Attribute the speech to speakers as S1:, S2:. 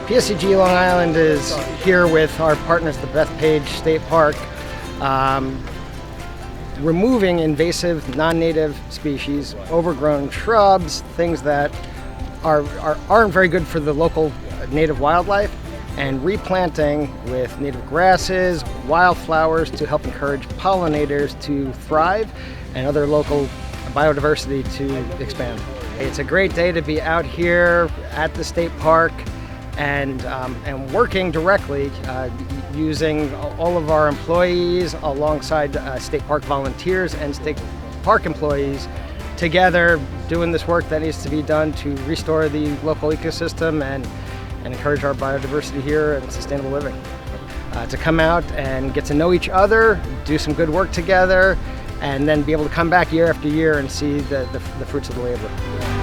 S1: PSEG Long Island is here with our partners, the Bethpage State Park, removing invasive non-native species, overgrown shrubs, things that aren't very good for the local native wildlife, and replanting with native grasses, wildflowers to help encourage pollinators to thrive and other local biodiversity to expand. It's a great day to be out here at the state park and working directly using all of our employees alongside state park volunteers and state park employees together doing this work that needs to be done to restore the local ecosystem and encourage our biodiversity here and sustainable living. To come out and get to know each other, do some good work together, and then be able to come back year after year and see the fruits of the labor.